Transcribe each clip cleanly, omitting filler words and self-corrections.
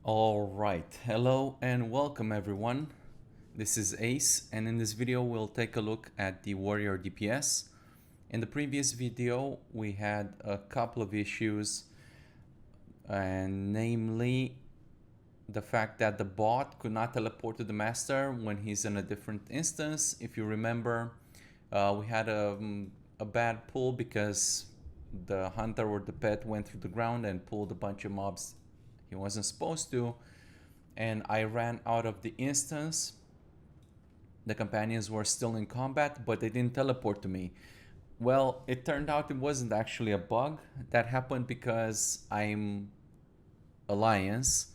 All right, hello and welcome everyone. This is Ace, and in this video we'll take a look at the warrior DPS. In the previous video we had a couple of issues, and namely the fact that the bot could not teleport to the master when he's in a different instance. If you remember, we had a bad pull because the hunter or the pet went through the ground and pulled a bunch of mobs he wasn't supposed to, and I ran out of the instance. The companions were still in combat, but they didn't teleport to me. Well, it turned out it wasn't actually a bug. That happened because I'm Alliance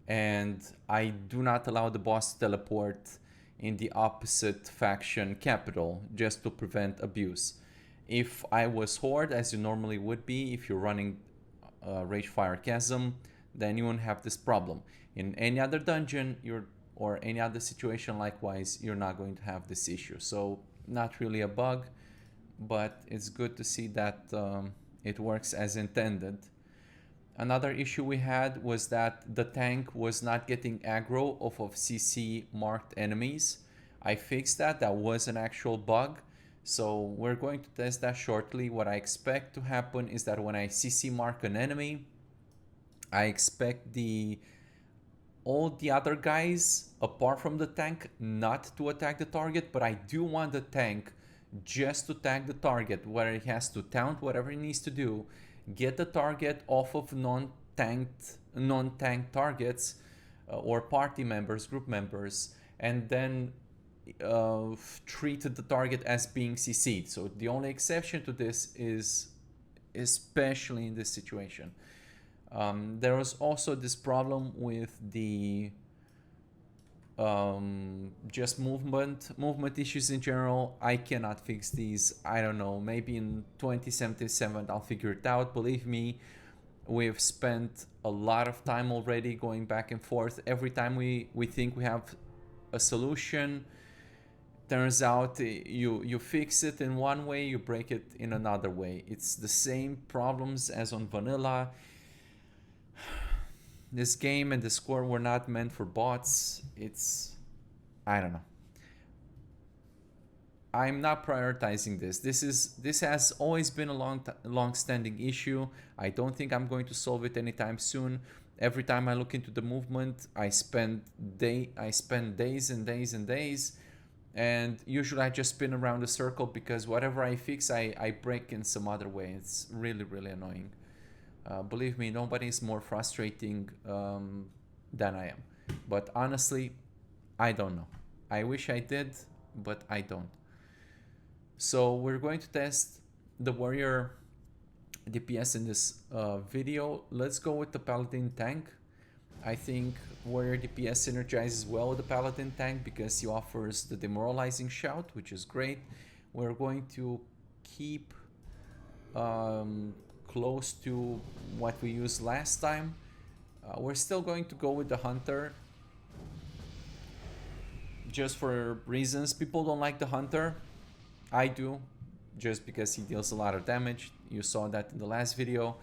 and I do not allow the boss to teleport in the opposite faction capital just to prevent abuse. If I was Horde, as you normally would be if you're running Ragefire Chasm, then you won't have this problem. In any other dungeon or any other situation likewise, you're not going to have this issue. So not really a bug, but it's good to see that it works as intended. Another issue we had was that the tank was not getting aggro off of CC marked enemies. I fixed that. That was an actual bug. So we're going to test that shortly. What I expect to happen is that when I CC mark an enemy, I expect all the other guys apart from the tank not to attack the target, but I do want the tank just to tag the target, where it has to taunt whatever it needs to do, get the target off of non-tank targets or party members, group members, and then treat the target as being CC'd. So the only exception to this is especially in this situation. There was also this problem with the just movement issues in general. I cannot fix these. I don't know, maybe in 2077 I'll figure it out. Believe me, we've spent a lot of time already going back and forth. Every time we think we have a solution, turns out you fix it in one way, you break it in another way. It's the same problems as on vanilla. This game and the score were not meant for bots. I don't know. I'm not prioritizing this. This has always been a long-standing issue. I don't think I'm going to solve it anytime soon. Every time I look into the movement, I spend days and days and days, and usually I just spin around a circle because whatever I fix, I break in some other way. It's really, really annoying. Believe me, nobody is more frustrating than I am. But honestly, I don't know. I wish I did, but I don't. So we're going to test the warrior DPS in this video. Let's go with the Paladin tank. I think warrior DPS synergizes well with the Paladin tank because he offers the demoralizing shout, which is great. We're going to keep close to what we used last time. We're still going to go with the hunter just for reasons. People don't like the hunter. I do, just because he deals a lot of damage. You saw that in the last video.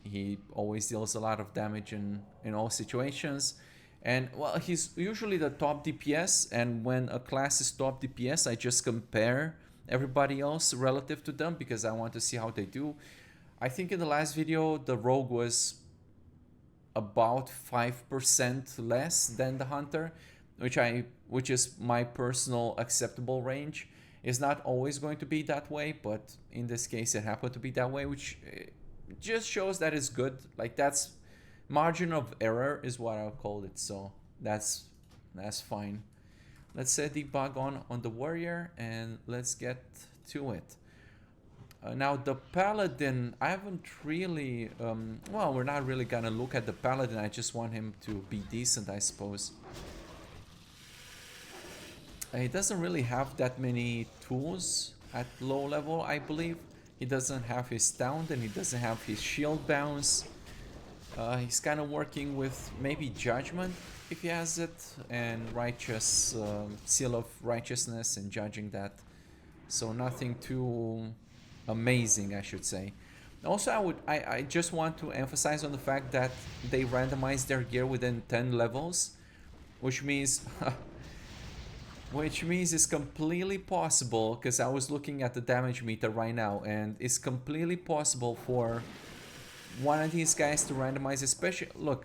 He always deals a lot of damage in all situations. And well, he's usually the top DPS, and when a class is top DPS, I just compare everybody else relative to them because I want to see how they do. I think in the last video the rogue was about 5% less than the hunter, which is my personal acceptable range. It's not always going to be that way, but in this case it happened to be that way, which just shows that it's good. Like, that's margin of error is what I'll call it, so that's fine. Let's set debug on the warrior and let's get to it. Now the Paladin, I haven't really, well, we're not really gonna look at the Paladin. I just want him to be decent, I suppose. He doesn't really have that many tools at low level, I believe. He doesn't have his taunt and he doesn't have his shield bounce. He's kind of working with maybe judgment if he has it, and righteous, seal of righteousness and judging that. So nothing too amazing, I should say. Also, I just want to emphasize on the fact that they randomize their gear within 10 levels, which means which means it's completely possible, because I was looking at the damage meter right now, and it's completely possible for one of these guys to randomize, especially, look,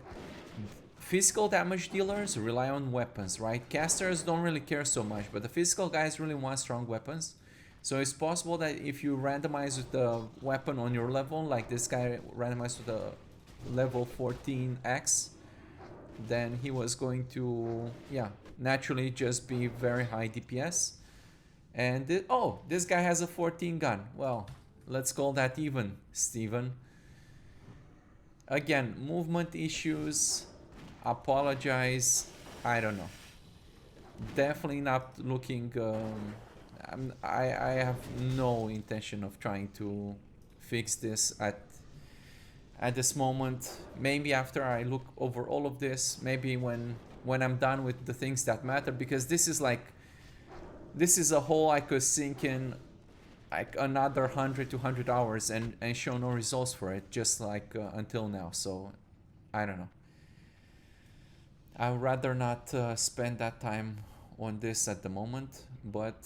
physical damage dealers rely on weapons, right? Casters don't really care so much, but the physical guys really want strong weapons. So it's possible that if you randomize with the weapon on your level, like this guy randomized with a level 14x, then he was going to, yeah, naturally just be very high DPS. And oh, this guy has a 14 gun. Well, let's call that even, Steven. Again, movement issues, apologize, I don't know. Definitely not looking, I have no intention of trying to fix this at this moment. Maybe after I look over all of this, maybe when I'm done with the things that matter, because this is a hole I could sink in like another 100 to 100 hours and show no results for it, just like until now. So I don't know, I would rather not spend that time on this at the moment, but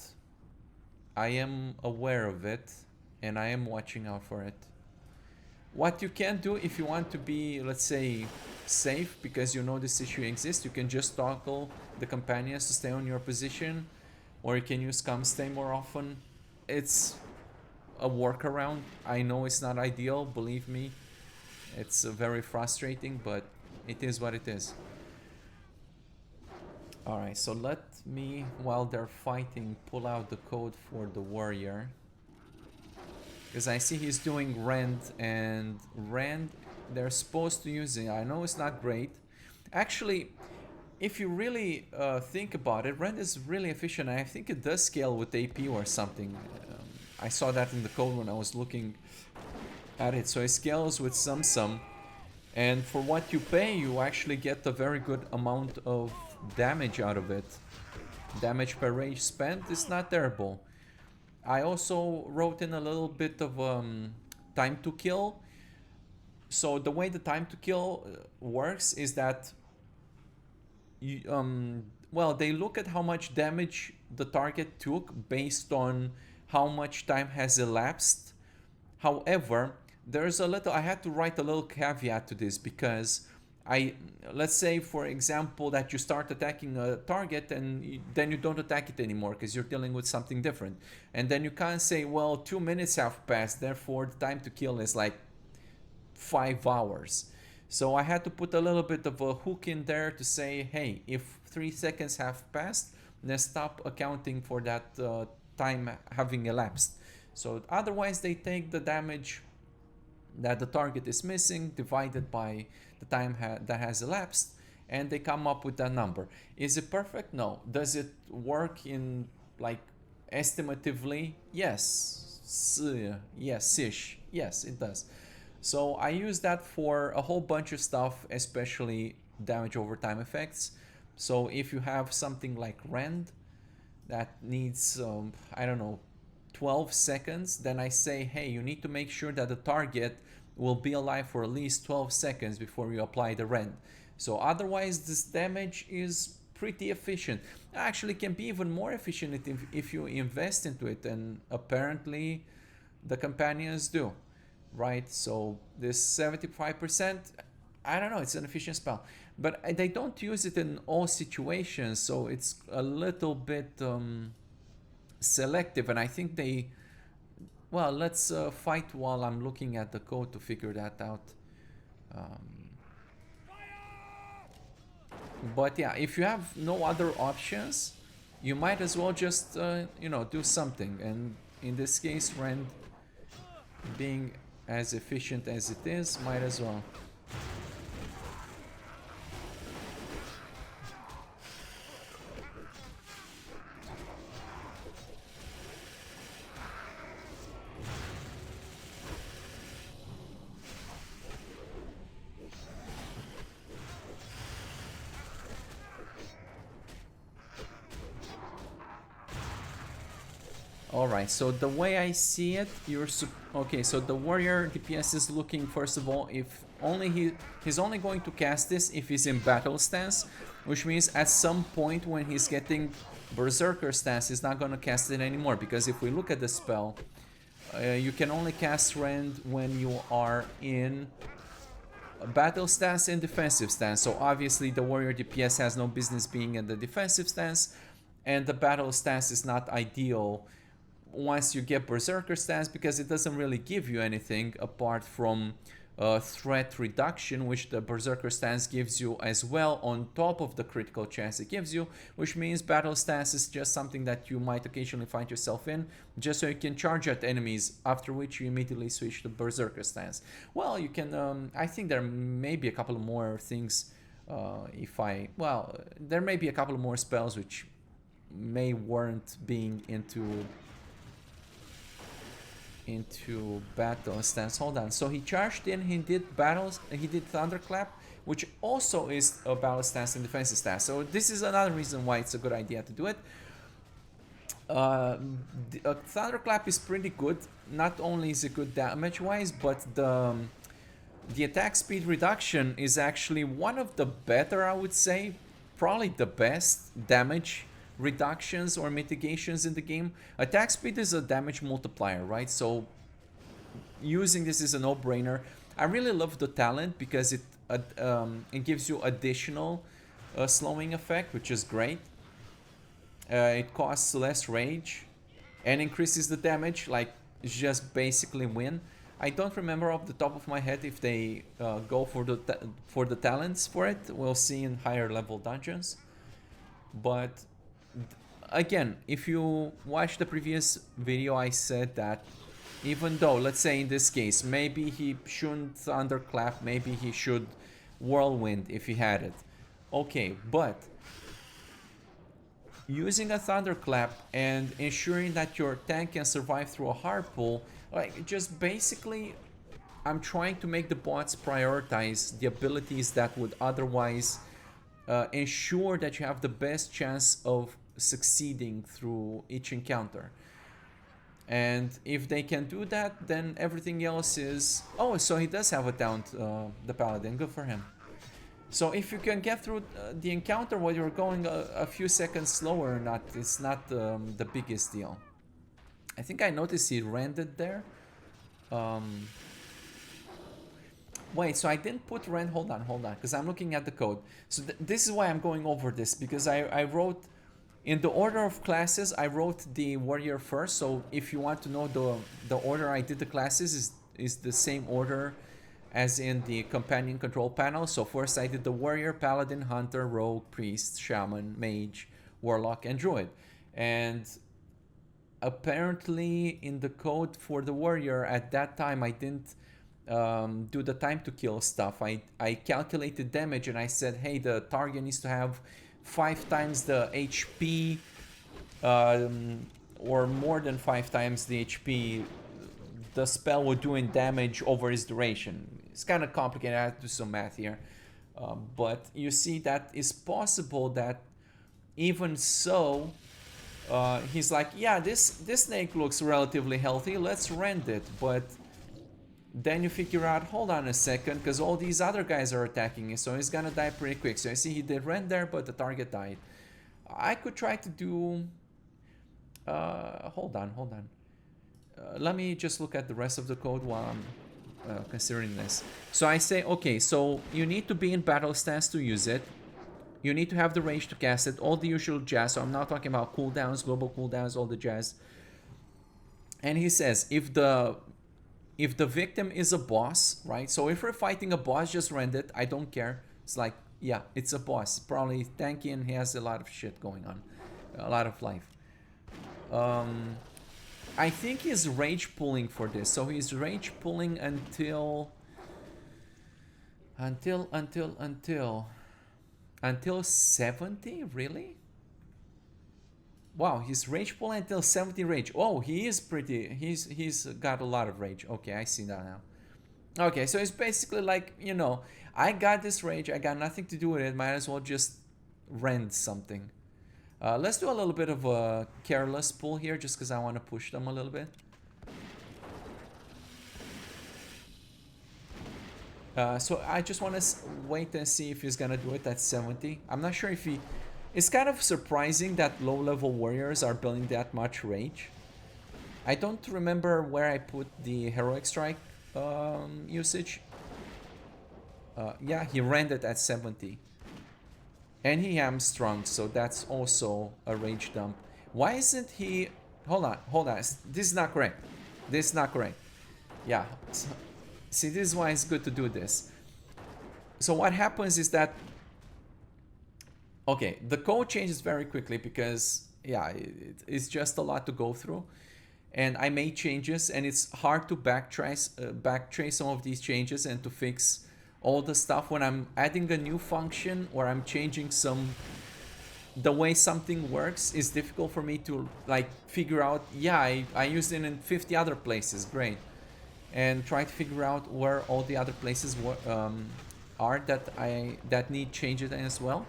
I am aware of it and I am watching out for it. What you can do if you want to be, let's say, safe, because you know this issue exists, you can just toggle the companions to stay on your position, or you can use come stay more often. It's a workaround. I know it's not ideal, believe me. It's very frustrating, but it is what it is. Alright, so let me, while they're fighting, pull out the code for the warrior. Because I see he's doing Rend, and Rend, they're supposed to use it. I know it's not great. Actually, if you really think about it, Rend is really efficient. I think it does scale with AP or something. I saw that in the code when I was looking at it. So it scales with some. And for what you pay, you actually get a very good amount of damage out of it. Damage per rage spent is not terrible. I also wrote in a little bit of time to kill. So the way the time to kill works is that you, well, they look at how much damage the target took based on how much time has elapsed. However, there's a little, I had to write a little caveat to this, because let's say for example that you start attacking a target and then you don't attack it anymore because you're dealing with something different, and then you can't say, well, 2 minutes have passed, therefore the time to kill is like 5 hours. So I had to put a little bit of a hook in there to say, hey, if 3 seconds have passed, then stop accounting for that time having elapsed. So otherwise they take the damage that the target is missing divided by the time that has elapsed, and they come up with that number. Is it perfect? No. Does it work in like estimatively? Yes. Yes-ish. Yes, it does. So I use that for a whole bunch of stuff, especially damage over time effects. So if you have something like Rend that needs, I don't know, 12 seconds, then I say, hey, you need to make sure that the target will be alive for at least 12 seconds before you apply the Rend. So otherwise this damage is pretty efficient. Actually can be even more efficient if you invest into it, and apparently the companions do, right? So this 75%, I don't know, it's an efficient spell, but they don't use it in all situations, so it's a little bit selective, and I think they, well, let's fight while I'm looking at the code to figure that out. But yeah, if you have no other options, you might as well just you know, do something, and in this case Rend, being as efficient as it is, might as well. Alright, so the way I see it, okay, so the warrior DPS is looking, first of all, if only he's only going to cast this if he's in battle stance, which means at some point when he's getting berserker stance, he's not going to cast it anymore, because if we look at the spell, you can only cast Rend when you are in battle stance and defensive stance. So obviously the warrior DPS has no business being in the defensive stance, and the battle stance is not ideal once you get berserker stance, because it doesn't really give you anything apart from threat reduction, which the berserker stance gives you as well on top of the critical chance it gives you, which means battle stance is just something that you might occasionally find yourself in just so you can charge at enemies, after which you immediately switch to berserker stance. Well, you can I think there may be a couple of more things there may be a couple of more spells which may warrant being into battle stance. Hold on. So he charged in, he did thunderclap, which also is a battle stance and defensive stance. So this is another reason why it's a good idea to do it. Thunderclap is pretty good. Not only is it good damage wise, but the attack speed reduction is actually one of the better, I would say, probably the best damage reductions or mitigations in the game. Attack speed is a damage multiplier, right? So using this is a no-brainer. I really love the talent because it gives you additional slowing effect, which is great. It costs less rage and increases the damage, like just basically win. I don't remember off the top of my head if they go for the talents for it. We'll see in higher level dungeons. But again, if you watch the previous video, I said that even though, let's say in this case, maybe he shouldn't thunderclap, maybe he should whirlwind if he had it. Okay, but using a thunderclap and ensuring that your tank can survive through a hard pull, like just basically, I'm trying to make the bots prioritize the abilities that would otherwise ensure that you have the best chance of succeeding through each encounter. And if they can do that, then everything else is... Oh, so he does have a down, the Paladin. Good for him. So if you can get through the encounter while you're going a few seconds slower or not, it's not the biggest deal. I think I noticed he rendered there. Wait, so I didn't put rend... Hold on, because I'm looking at the code. So this is why I'm going over this, because I wrote... In the order of classes, I wrote the warrior first. So if you want to know the order I did the classes is the same order as in the companion control panel. So first I did the warrior, paladin, hunter, rogue, priest, shaman, mage, warlock, and druid. And apparently in the code for the warrior at that time I didn't do the time to kill stuff. I calculated damage and I said, hey, the target needs to have 5 times the HP or more than 5 times the HP the spell would do in damage over its duration. It's kind of complicated. I have to do some math here, but you see that is possible. That even so, he's like, yeah, this snake looks relatively healthy, let's rend it. But then you figure out, hold on a second, because all these other guys are attacking it, so he's gonna die pretty quick. So you see he did rend there, but the target died. I could try to do... hold on. Let me just look at the rest of the code while I'm considering this. So I say, okay, so you need to be in battle stance to use it. You need to have the rage to cast it, all the usual jazz. So I'm not talking about cooldowns, global cooldowns, all the jazz. And he says, if the victim is a boss, right? So if we're fighting a boss, just rend it. I don't care. It's like, yeah, it's a boss. Probably tanky and he has a lot of shit going on. A lot of life. I think he's rage pulling for this. So he's rage pulling until 70, really? Wow, he's rage pulling until 70 rage. Oh, he is pretty... He's got a lot of rage. Okay, I see that now. Okay, so it's basically like, you know, I got this rage, I got nothing to do with it, might as well just rend something. Let's do a little bit of a careless pull here, just because I want to push them a little bit. So I just want to wait and see if he's gonna do it at 70. I'm not sure if he... It's kind of surprising that low-level warriors are building that much rage. I don't remember where I put the heroic strike usage. Yeah, he ran it at 70. And he hamstrung, so that's also a rage dump. Why isn't he... Hold on. This is not correct. This is not correct. Yeah. So, see, this is why it's good to do this. So what happens is that... Okay, the code changes very quickly because, yeah, it's just a lot to go through. And I made changes, and it's hard to backtrace some of these changes and to fix all the stuff when I'm adding a new function or I'm changing the way something works. Is difficult for me to like figure out. Yeah, I used it in 50 other places, great, and try to figure out where all the other places are that need changes as well.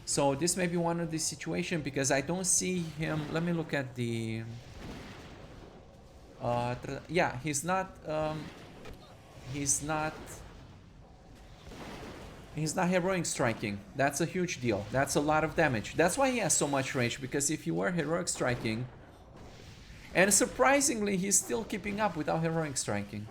So this may be one of the situations because I don't see him. Let me look at the yeah, he's not heroic striking. That's a huge deal. That's a lot of damage. That's why he has so much rage, because if you were heroic striking, and surprisingly he's still keeping up without heroic striking.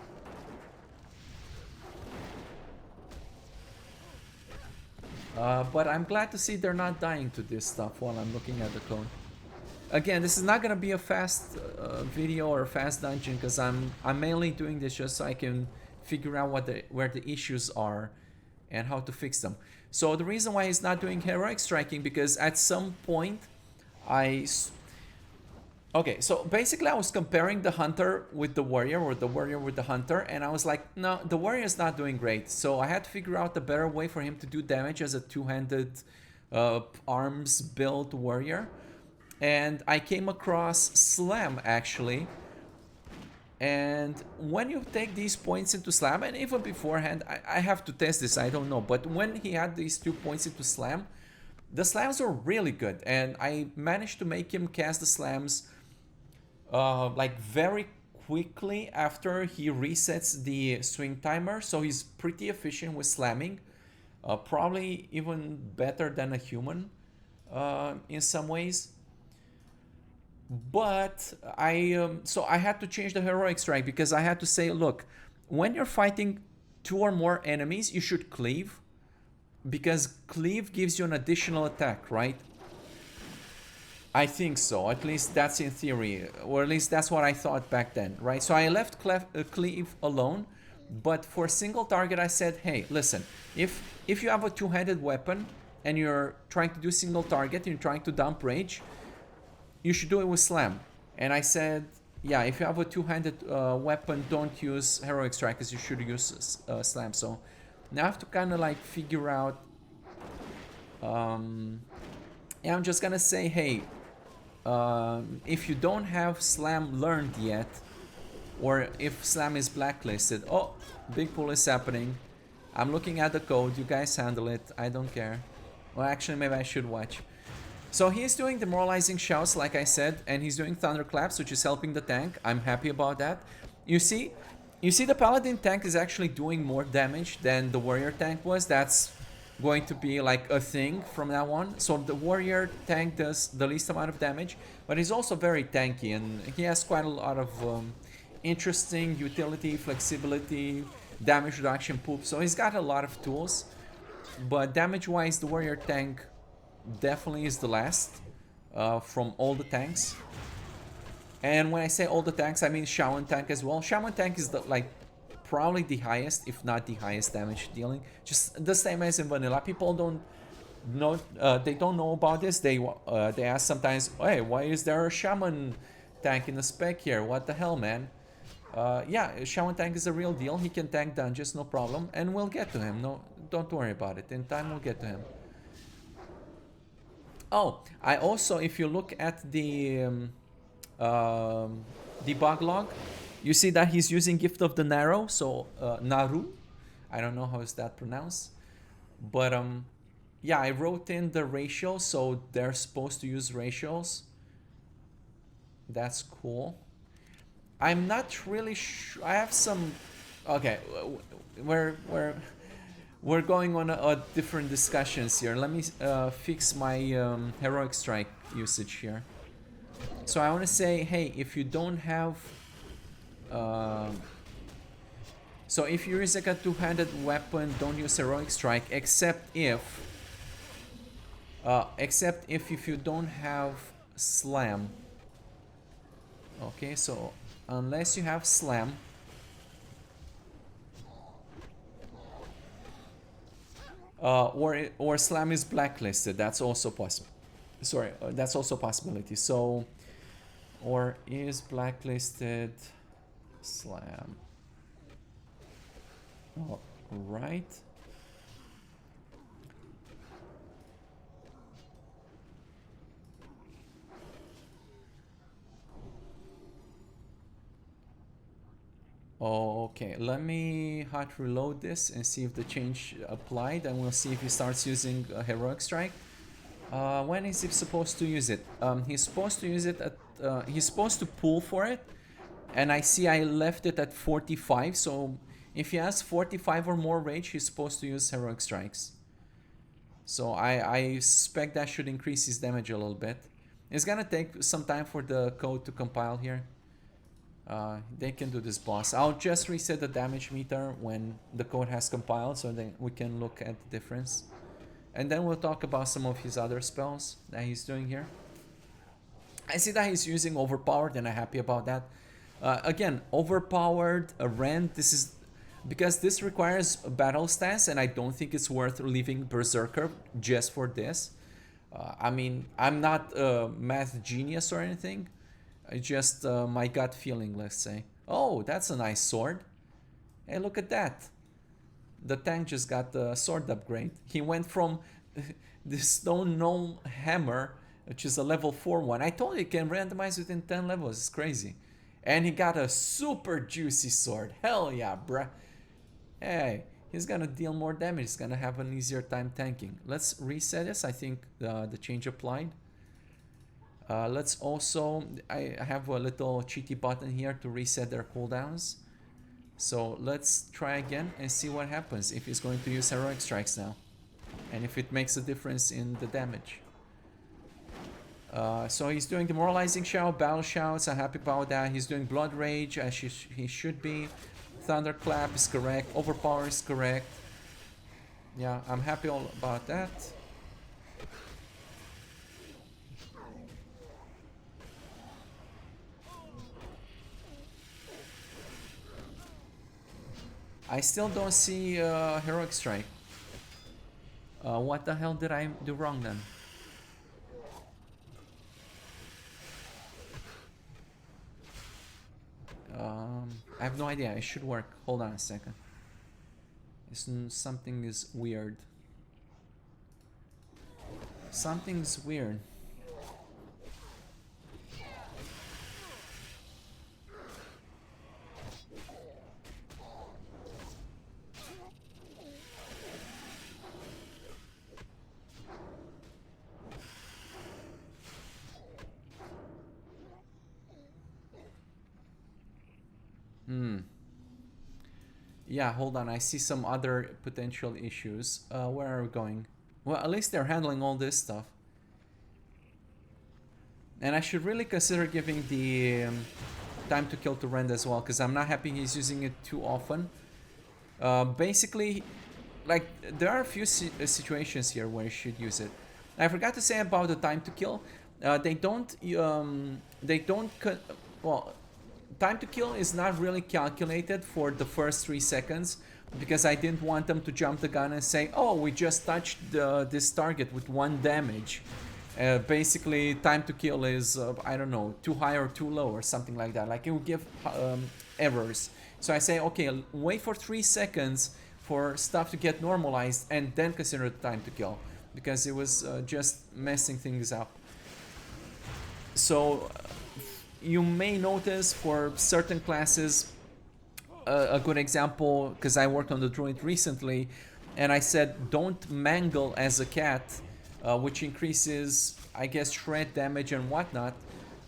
But I'm glad to see they're not dying to this stuff while I'm looking at the code. Again, this is not gonna be a fast video or a fast dungeon, because I'm mainly doing this just so I can figure out where the issues are and how to fix them. So the reason why he's not doing heroic striking, because at some point okay, so basically I was comparing the hunter with the warrior, or the warrior with the hunter, and I was like, no, the warrior is not doing great. So I had to figure out a better way for him to do damage as a two-handed arms build warrior. And I came across Slam, actually. And when you take these points into Slam, and even beforehand, I have to test this, I don't know, but when he had these 2 points into Slam, the slams were really good, and I managed to make him cast the slams like very quickly after he resets the swing timer, so he's pretty efficient with slamming, probably even better than a human in some ways. But so I had to change the heroic strike, because I had to say, look, when you're fighting 2 or more enemies, you should cleave, because cleave gives you an additional attack, right? I think so. At least that's in theory, or at least that's what I thought back then, right? So I left cleave alone, but for single target I said, hey, listen, if you have a two-handed weapon and you're trying to do single target and you're trying to dump rage, you should do it with slam. And I said, yeah, if you have a two-handed weapon, don't use heroic strike, because you should use slam. So now I have to kind of like figure out. Yeah, I'm just gonna say, hey, if you don't have slam learned yet, or if slam is blacklisted, oh, big pull is happening. I'm looking at the code. You guys handle it. I don't care. Well, actually, maybe I should watch. So he's doing demoralizing shouts, like I said, and he's doing thunderclaps, which is helping the tank. I'm happy about that. You see the Paladin tank is actually doing more damage than the warrior tank was. That's going to be like a thing from now on. So the warrior tank does the least amount of damage, but he's also very tanky, and he has quite a lot of interesting utility, flexibility, damage reduction poop. So he's got a lot of tools, but damage-wise, the warrior tank definitely is the last from all the tanks. And when I say all the tanks, I mean Shaman tank as well. Shaman tank is the, like, probably the highest, if not the highest damage dealing. Just the same as in vanilla. People don't know, they don't know about this. They ask sometimes, hey, why is there a Shaman tank in the spec here? What the hell, man? Yeah, Shaman tank is a real deal. He can tank dungeons, no problem, and we'll get to him. No, don't worry about it. In time, we'll get to him. Oh, I also, if you look at the debug log, you see that he's using Gift of the Narrow, so Naru. I don't know how is that pronounced, but Yeah, I wrote in the ratios, so they're supposed to use ratios. That's cool. I'm not really sure. I have some. Okay, we're going on a different discussions here. Let me fix my heroic strike usage here. So I want to say, hey, if you don't have, so if you use like a two-handed weapon, don't use heroic strike, except if you don't have slam. Okay, so unless you have slam, or slam is blacklisted, that's also possible. Sorry, that's also a possibility. So, or is blacklisted slam. All right. Okay, let me hot reload this and see if the change applied, and we'll see if he starts using a heroic strike. When is he supposed to use it? He's supposed to use it at, he's supposed to pull for it, and I see I left it at 45, so if he has 45 or more rage, he's supposed to use heroic strikes. So I suspect that should increase his damage a little bit. It's gonna take some time for the code to compile here. They can do this boss. I'll just reset the damage meter when the code has compiled, so then we can look at the difference. And then we'll talk about some of his other spells that he's doing here. I see that he's using overpowered, and I'm happy about that. Again, overpowered, rend, this is because this requires a battle stance, and I don't think it's worth leaving Berserker just for this. I mean, I'm not a math genius or anything. It's just my gut feeling, let's say. Oh, that's a nice sword. Hey, look at that. The tank just got the sword upgrade. He went from the Stone Gnome Hammer, which is a level 4 one. I told you, it can randomize within 10 levels. It's crazy. And he got a super juicy sword. Hell yeah, bruh. Hey, he's gonna deal more damage. He's gonna have an easier time tanking. Let's reset this. I think the change applied. Let's also, I have a little cheaty button here to reset their cooldowns. So let's try again and see what happens if he's going to use heroic strikes now, and if it makes a difference in the damage. So he's doing demoralizing shout, battle shouts. I'm happy about that. He's doing blood rage as he should be. Thunderclap is correct. Overpower is correct. Yeah, I'm happy all about that. I still don't see heroic strike. What the hell did I do wrong then? I have no idea. It should work. Hold on a second. Something is weird. Something's weird. Yeah, hold on. I see some other potential issues. Where are we going? Well, at least they're handling all this stuff. And I should really consider giving the time to kill to Rend as well, because I'm not happy he's using it too often. Basically, like, there are a few situations here where you should use it. I forgot to say about the time to kill. Well, time to kill is not really calculated for the first 3 seconds, because I didn't want them to jump the gun and say, oh, we just touched this target with 1 damage. Basically, time to kill is, I don't know, too high or too low or something like that. Like, it will give errors. So I say, okay, wait for 3 seconds for stuff to get normalized and then consider the time to kill, because it was just messing things up. So you may notice for certain classes, a good example, because I worked on the druid recently, And I said don't mangle as a cat, which increases, I guess, shred damage and whatnot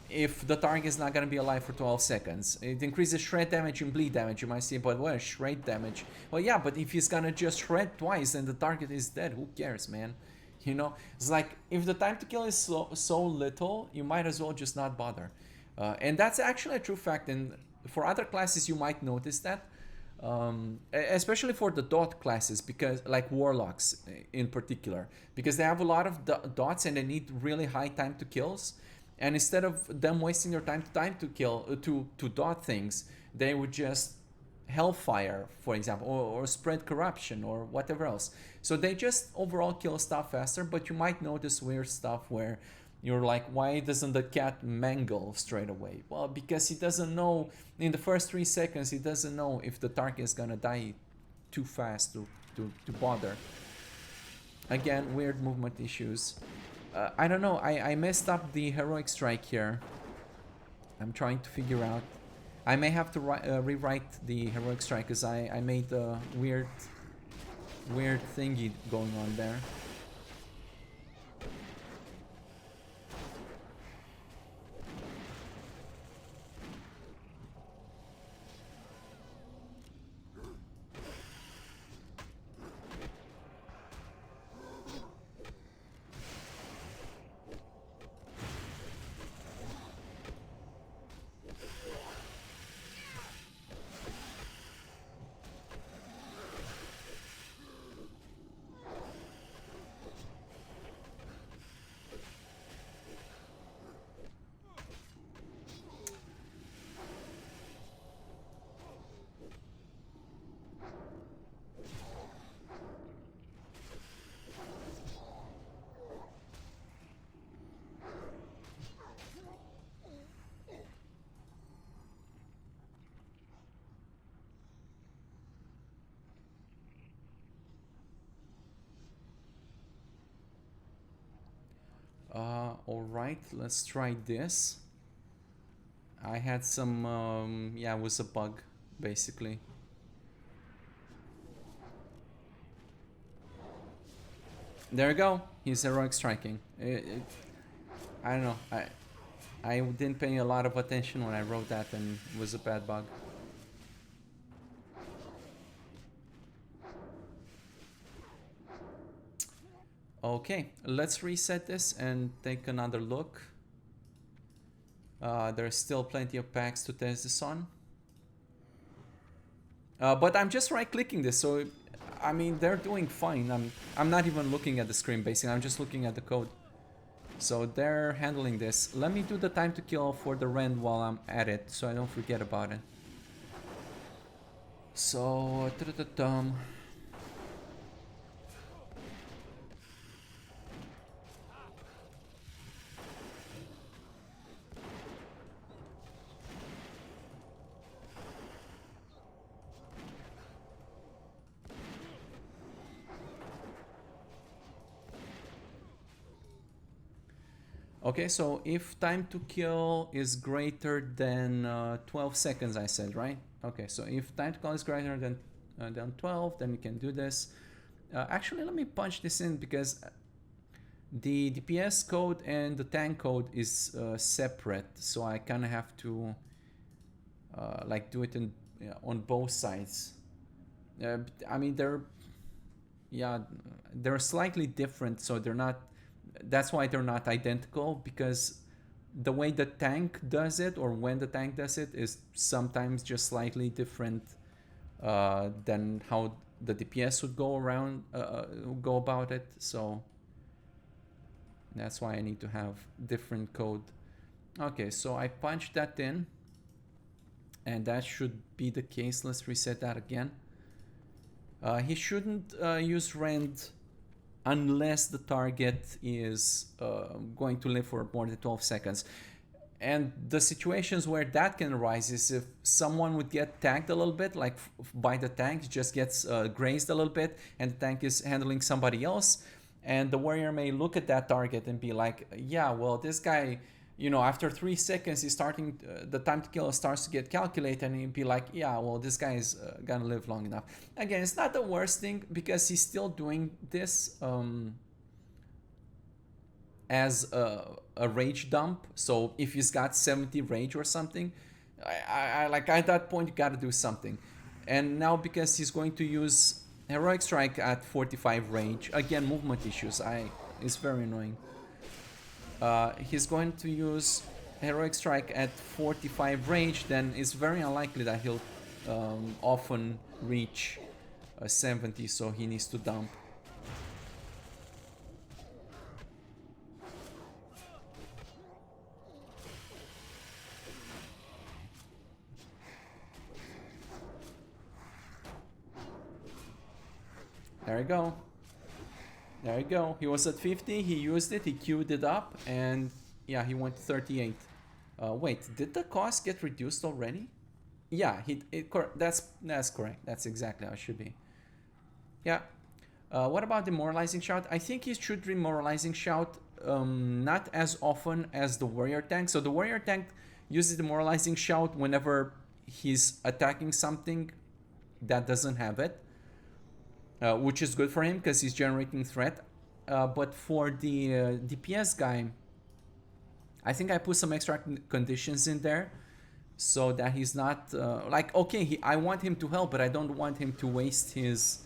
if the target is not going to be alive for 12 seconds. It increases shred damage and bleed damage. You might say, but what, shred damage? Well, yeah, but if he's going to just shred twice and the target is dead, who cares, man? You know, it's like if the time to kill is so little, you might as well just not bother. And that's actually a true fact. And for other classes, you might notice that. Especially for the dot classes, because like warlocks in particular, because they have a lot of dots and they need really high time to kills, and instead of them wasting their time to kill to dot things, they would just hellfire, for example, or spread corruption or whatever else. So they just overall kill stuff faster. But you might notice weird stuff where you're like, why doesn't the cat mangle straight away? Well, because he doesn't know, in the first 3 seconds, he doesn't know if the target is gonna die too fast to bother. Again, weird movement issues. I don't know, I messed up the heroic strike here. I'm trying to figure out. I may have to rewrite the heroic strike because I made a weird thingy going on there. Alright, let's try this. I had some, yeah, it was a bug, basically. There we go, he's heroic striking. I don't know, I didn't pay a lot of attention when I wrote that, and it was a bad bug. Okay, let's reset this and take another look. There's still plenty of packs to test this on. But I'm just right-clicking this, so I mean they're doing fine. I'm not even looking at the screen basically. I'm just looking at the code. So they're handling this. Let me do the time to kill for the rend while I'm at it, so I don't forget about it. So okay, so if time to kill is greater than 12 seconds, I said, right? Okay, so if time to kill is greater than 12, then we can do this. Actually, let me punch this in because the DPS code and the tank code is separate, so I kind of have to like do it in on both sides. I mean, they're slightly different, so they're not. That's why they're not identical, because the way the tank does it, or when the tank does it, is sometimes just slightly different than how the DPS would go about it. So that's why I need to have different code. Okay, so I punched that in, and that should be the case. Let's reset that again. He shouldn't use rend unless the target is going to live for more than 12 seconds. And the situations where that can arise is if someone would get tagged a little bit, like by the tank, just gets grazed a little bit, and the tank is handling somebody else, and the warrior may look at that target and be like, yeah, well, this guy you know, after 3 seconds, he's starting, the time to kill starts to get calculated, and he'd be like, yeah, well, this guy is gonna live long enough. Again, it's not the worst thing because he's still doing this as a rage dump. So if he's got 70 rage or something, I like at that point you gotta do something. And now because he's going to use Heroic Strike at 45 rage, again, movement issues, it's very annoying. He's going to use Heroic Strike at 45 rage, then it's very unlikely that he'll often reach 70, so he needs to dump. There you go. There you go. He was at 50, he used it, he queued it up, and yeah, he went to 38. Wait, did the cost get reduced already? Yeah, that's correct. That's exactly how it should be. Yeah. What about Demoralizing Shout? I think he should Demoralizing Shout not as often as the Warrior Tank. So the Warrior Tank uses Demoralizing Shout whenever he's attacking something that doesn't have it. Which is good for him because he's generating threat. But for the DPS guy, I think I put some extra conditions in there so that he's not like, okay, I want him to help, but I don't want him to waste his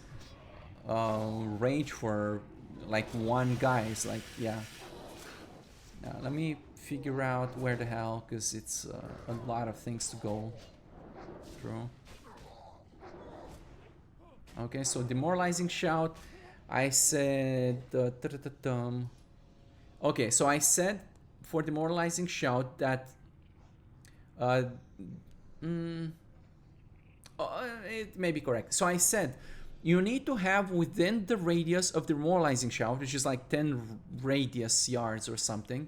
rage for like one guy. It's like, yeah. Now, let me figure out where the hell, because it's a lot of things to go through. Okay, so Demoralizing Shout, I said... okay, so I said for Demoralizing Shout that... it may be correct. So I said, you need to have within the radius of the Demoralizing Shout, which is like 10 radius yards or something,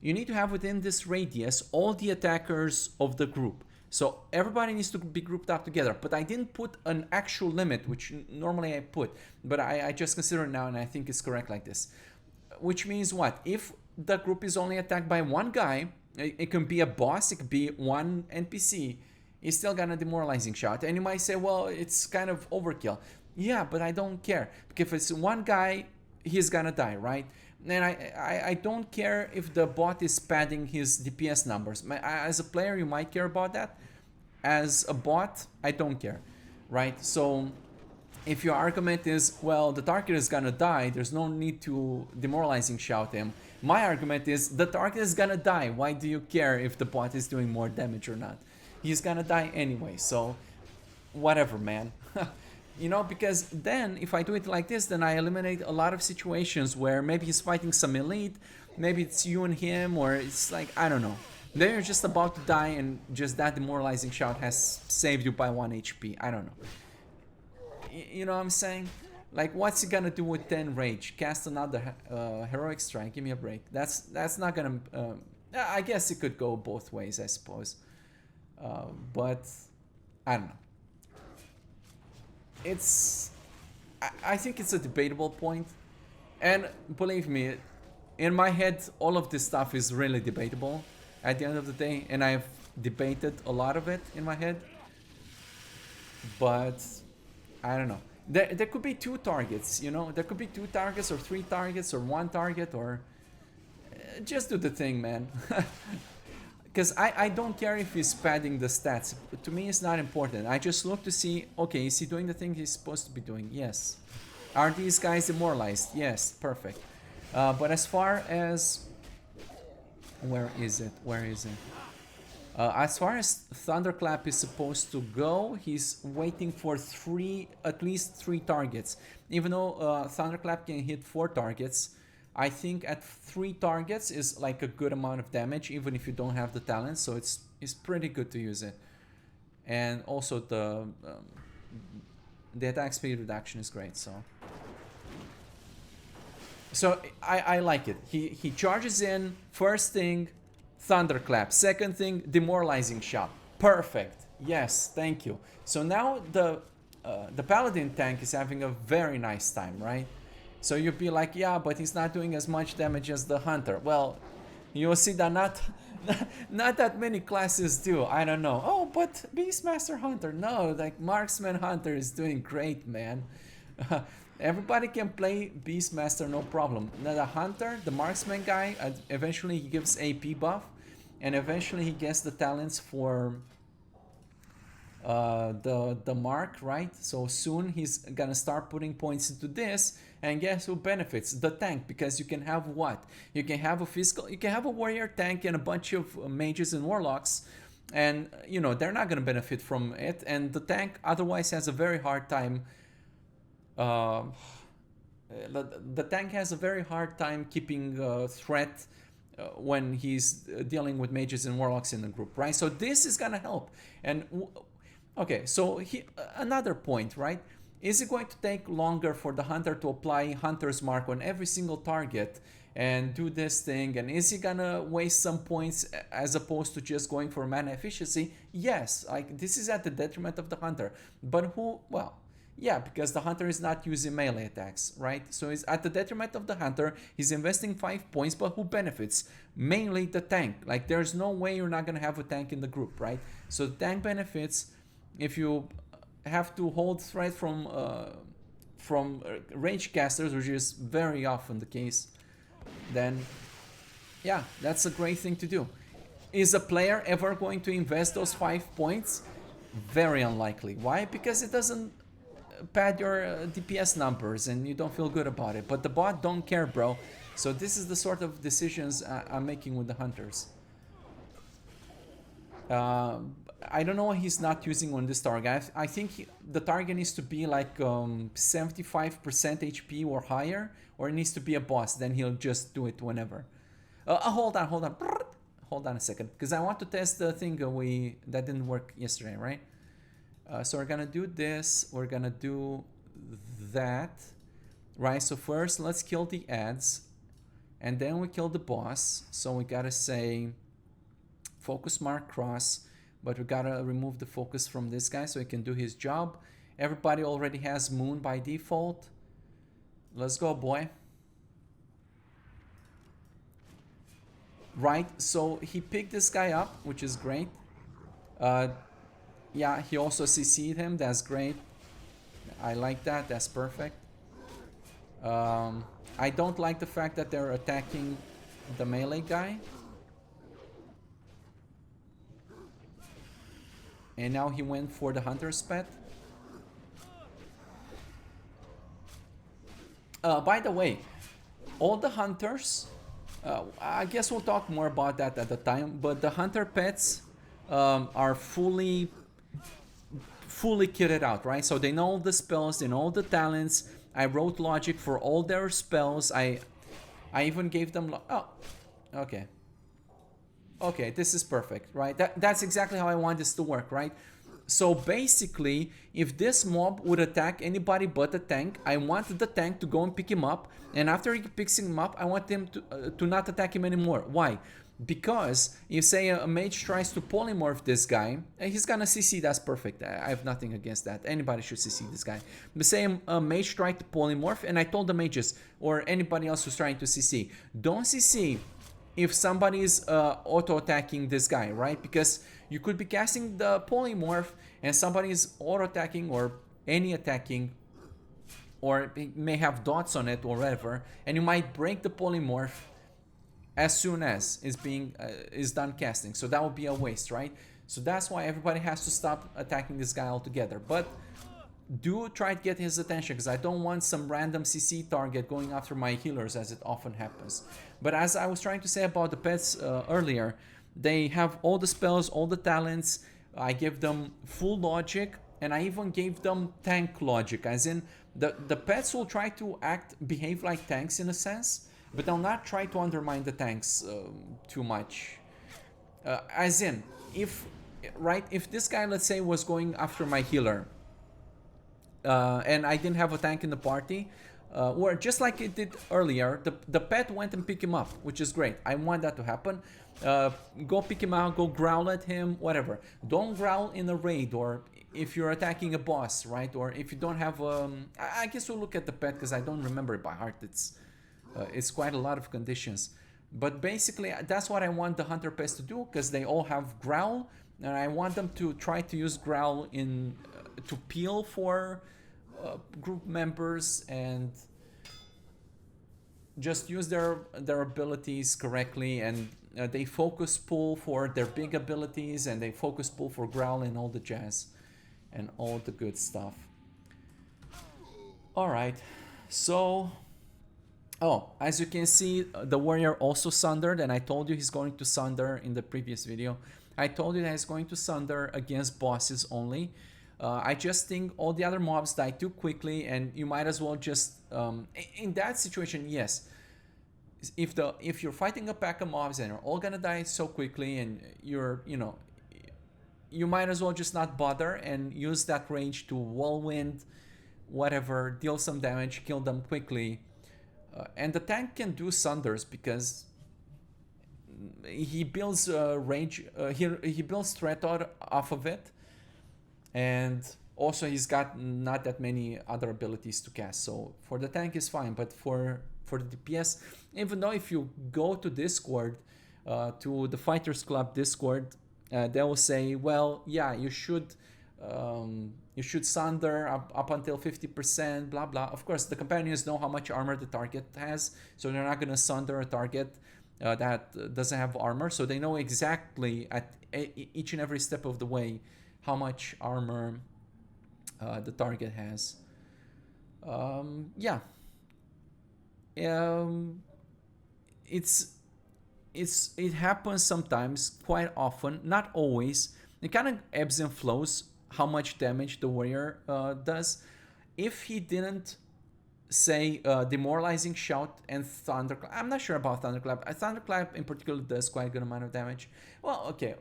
you need to have within this radius all the attackers of the group. So everybody needs to be grouped up together, but I didn't put an actual limit, which normally I put, but I just consider it now, and I think it's correct like this. Which means what? If the group is only attacked by one guy, it can be a boss, it could be one NPC, he's still gonna Demoralizing Shout. And you might say, well, it's kind of overkill. Yeah, but I don't care, because if it's one guy, he's gonna die, right? And I don't care if the bot is padding his DPS numbers. As a player, you might care about that. As a bot, I don't care, right? So if your argument is, well, the target is gonna die, there's no need to Demoralizing Shout him. My argument is, the target is gonna die. Why do you care if the bot is doing more damage or not? He's gonna die anyway, so whatever, man. You know, because then if I do it like this, then I eliminate a lot of situations where maybe he's fighting some elite, maybe it's you and him, or it's like, I don't know. Then you're just about to die and just that Demoralizing Shout has saved you by 1 HP. I don't know. You know what I'm saying? Like, what's he gonna do with 10 rage? Cast another Heroic Strike? Give me a break. That's not gonna... I guess it could go both ways, I suppose. But, I don't know. I think it's a debatable point, and believe me, in my head all of this stuff is really debatable at the end of the day, and I've debated a lot of it in my head, but I don't know. There could be 2 targets, you know, there could be 2 targets or 3 targets or 1 target, or just do the thing, man. Because I don't care if he's padding the stats. To me, it's not important. I just look to see, okay, is he doing the thing he's supposed to be doing? Yes. Are these guys demoralized? Yes, perfect. But as far as... Where is it? Where is it? As far as Thunderclap is supposed to go, he's waiting for at least 3 targets. Even though Thunderclap can hit 4 targets, I think at 3 targets is like a good amount of damage, even if you don't have the talent, so it's pretty good to use it. And also the attack speed reduction is great, so I like it. He charges in, first thing, Thunderclap, second thing, Demoralizing Shout. Perfect. Yes, thank you. So now the Paladin tank is having a very nice time, right? So you'd be like, yeah, but he's not doing as much damage as the Hunter. Well, You'll see that not that many classes do. I don't know. Oh, but Beastmaster Hunter, no, like Marksman Hunter is doing great, man. Everybody can play Beastmaster, no problem. Now the Hunter, the Marksman guy, eventually he gives AP buff, and eventually he gets the talents for the mark, right? So soon he's gonna start putting points into this, and guess who benefits? The tank, because you can have what? You can have a physical, you can have a warrior tank and a bunch of mages and warlocks, and you know they're not gonna benefit from it, and the tank otherwise has a very hard time. The tank has a very hard time keeping threat when he's dealing with mages and warlocks in the group, right? So this is gonna help. And okay, so another point, right? Is it going to take longer for the hunter to apply Hunter's Mark on every single target and do this thing? And is he gonna waste some points as opposed to just going for mana efficiency? Yes, like this is at the detriment of the hunter. But who, well, yeah, because the hunter is not using melee attacks, right? So it's at the detriment of the hunter. He's investing 5 points, but who benefits? Mainly the tank. Like there's no way you're not gonna have a tank in the group, right? So the tank benefits. If you have to hold threat from rage casters, which is very often the case, then yeah, that's a great thing to do. Is a player ever going to invest those 5 points? Very unlikely. Why? Because it doesn't pad your DPS numbers and you don't feel good about it. But the bot don't care, bro. So this is the sort of decisions I'm making with the hunters. I don't know what he's not using on this target. I think the target needs to be like 75% HP or higher, or it needs to be a boss. Then he'll just do it whenever. Hold on a second, because I want to test the thing that didn't work yesterday, right? So we're gonna do this. We're gonna do that, right? So first, let's kill the ads, and then we kill the boss. So we gotta say focus mark cross. But we gotta remove the focus from this guy so he can do his job. Everybody already has Moon by default. Let's go, boy. Right, so he picked this guy up, which is great. Yeah, he also CC'd him. That's great. I like that. That's perfect. I don't like the fact that they're attacking the melee guy. And now he went for the hunter's pet. By the way, all the hunters, I guess we'll talk more about that at the time, but the hunter pets are fully kitted out, right? So they know all the spells, they know all the talents. I wrote logic for all their spells. I even gave them... Oh, okay. Okay, this is perfect, right? That's exactly how I want this to work, right? So basically, if this mob would attack anybody but the tank, I want the tank to go and pick him up. And after he picks him up, I want him to not attack him anymore. Why? Because if, say, a mage tries to polymorph this guy, he's gonna CC, that's perfect. I have nothing against that. Anybody should CC this guy. But say a mage tried to polymorph, and I told the mages, or anybody else who's trying to CC, don't CC if somebody is auto-attacking this guy, right? Because you could be casting the polymorph and somebody is auto-attacking or any attacking, or it may have dots on it or whatever, and you might break the polymorph as soon as is done casting. So that would be a waste, right? So that's why everybody has to stop attacking this guy altogether. But do try to get his attention, because I don't want some random CC target going after my healers, as it often happens. But as I was trying to say about the pets earlier, they have all the spells, all the talents. I give them full logic, and I even gave them tank logic, as in the pets will try to behave like tanks in a sense, but they'll not try to undermine the tanks too much. As in, if this guy, let's say, was going after my healer, and I didn't have a tank in the party, or just like it did earlier, the pet went and picked him up, which is great. I want that to happen. Go pick him out, go growl at him, whatever. Don't growl in a raid, or if you're attacking a boss, right? Or if you don't have... I guess we'll look at the pet, because I don't remember it by heart. It's quite a lot of conditions. But basically, that's what I want the Hunter Pest to do, because they all have Growl, and I want them to try to use Growl in to peel for group members and just use their abilities correctly, and they focus pull for their big abilities, and they focus pull for Growl and all the jazz and all the good stuff. All right, so as you can see, the warrior also sundered, and I told you he's going to sunder in the previous video. I told you that he's going to sunder against bosses only. I just think all the other mobs die too quickly, and you might as well just in that situation, yes, if you're fighting a pack of mobs and they're all gonna die so quickly, and you might as well just not bother and use that range to whirlwind, whatever, deal some damage, kill them quickly. And the tank can do sunders because he builds range, he builds threat off of it, and also he's got not that many other abilities to cast. So for the tank is fine, but for the DPS, even though if you go to Discord, to the Fighters Club Discord, they will say, well, yeah, you should sunder up until 50%, blah blah. Of course, the companions know how much armor the target has, so they're not gonna sunder a target that doesn't have armor. So they know exactly at each and every step of the way how much armor the target has. Yeah. It happens sometimes, quite often, not always. It kind of ebbs and flows how much damage the warrior does. If he didn't say demoralizing shout and thunderclap, I'm not sure about thunderclap. Thunderclap in particular does quite a good amount of damage. Well, okay,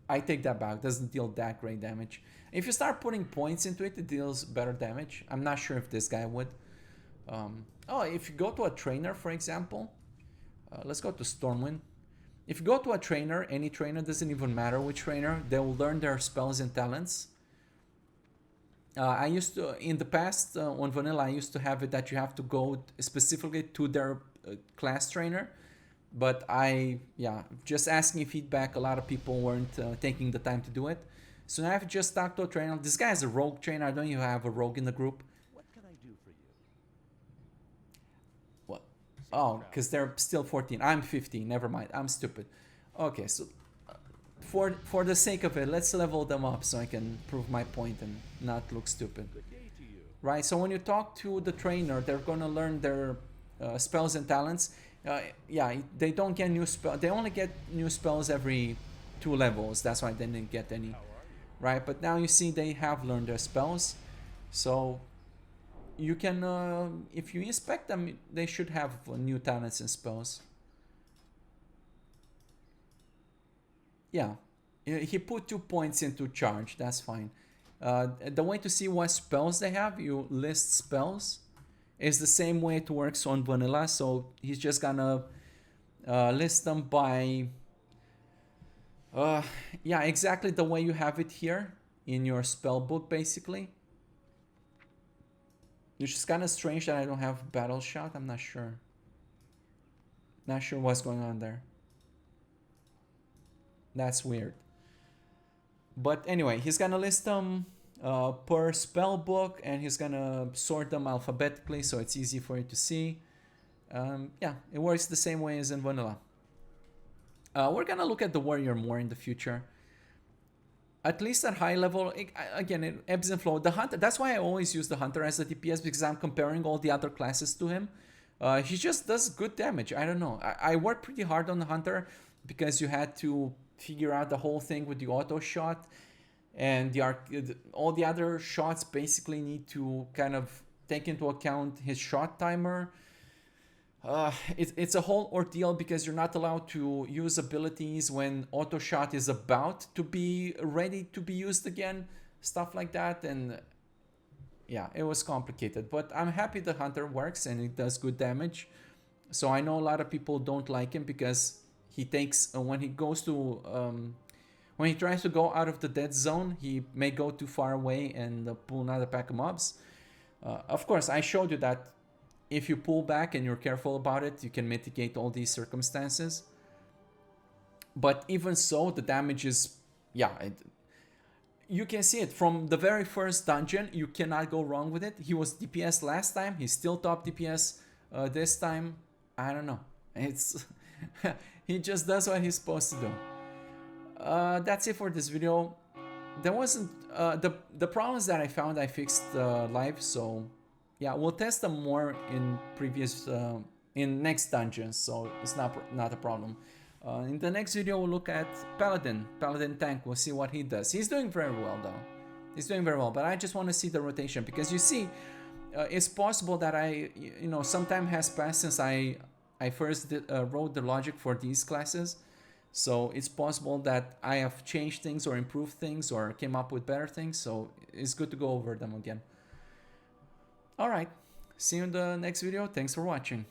I take that back. Doesn't deal that great damage. If you start putting points into it, it deals better damage. I'm not sure if this guy would. If you go to a trainer, for example, let's go to Stormwind. If you go to a trainer, any trainer, doesn't even matter which trainer, they will learn their spells and talents. I used to, in the past, on Vanilla, I used to have it that you have to go specifically to their class trainer. But just asking feedback, a lot of people weren't taking the time to do it. So now I've just talked to a trainer. This guy is a rogue trainer. I don't even have a rogue in the group. What can I do for you? What? Oh, because they're still 14. I'm 15. Never mind. I'm stupid. Okay, so for the sake of it, let's level them up so I can prove my point and not look stupid. Good day to you. Right, so when you talk to the trainer, they're going to learn their spells and talents. They don't get new spells. They only get new spells every 2 levels. That's why they didn't get any. Right, but now you see they have learned their spells. So you can, if you inspect them, they should have new talents and spells. Yeah, he put 2 points into charge. That's fine. The way to see what spells they have, you list spells. It's the same way it works on Vanilla. So he's just gonna list them by exactly the way you have it here in your spell book, basically. Which is kind of strange that I don't have Battle Shot. I'm not sure. Not sure what's going on there. That's weird. But anyway, he's gonna list them per spell book, and he's gonna sort them alphabetically so it's easy for you to see. It works the same way as in Vanilla. We're gonna look at the warrior more in the future. At least at high level, it ebbs and flows. The hunter, that's why I always use the hunter as a DPS, because I'm comparing all the other classes to him. He just does good damage. I don't know. I worked pretty hard on the hunter because you had to figure out the whole thing with the auto shot, and all the other shots basically need to kind of take into account his shot timer. It's a whole ordeal because you're not allowed to use abilities when auto shot is about to be ready to be used again, stuff like that. And yeah, it was complicated, but I'm happy the hunter works and it does good damage. So I know a lot of people don't like him because he takes when he goes to when he tries to go out of the dead zone, he may go too far away and pull another pack of mobs. Of course, I showed you that if you pull back and you're careful about it, you can mitigate all these circumstances. But even so, the damage is, yeah, you can see it from the very first dungeon. You cannot go wrong with it. He was DPS last time. He's still top DPS this time. I don't know. It's he just does what he's supposed to do. That's it for this video. There wasn't the problems that I found I fixed live, so yeah, we'll test them more in previous in next dungeons, so it's not a problem. In the next video we'll look at Paladin tank. We'll see what he does. He's doing very well though. He's doing very well, but I just want to see the rotation, because you see it's possible that some time has passed since I first wrote the logic for these classes. So it's possible that I have changed things or improved things or came up with better things. So it's good to go over them again. Alright, see you in the next video. Thanks for watching.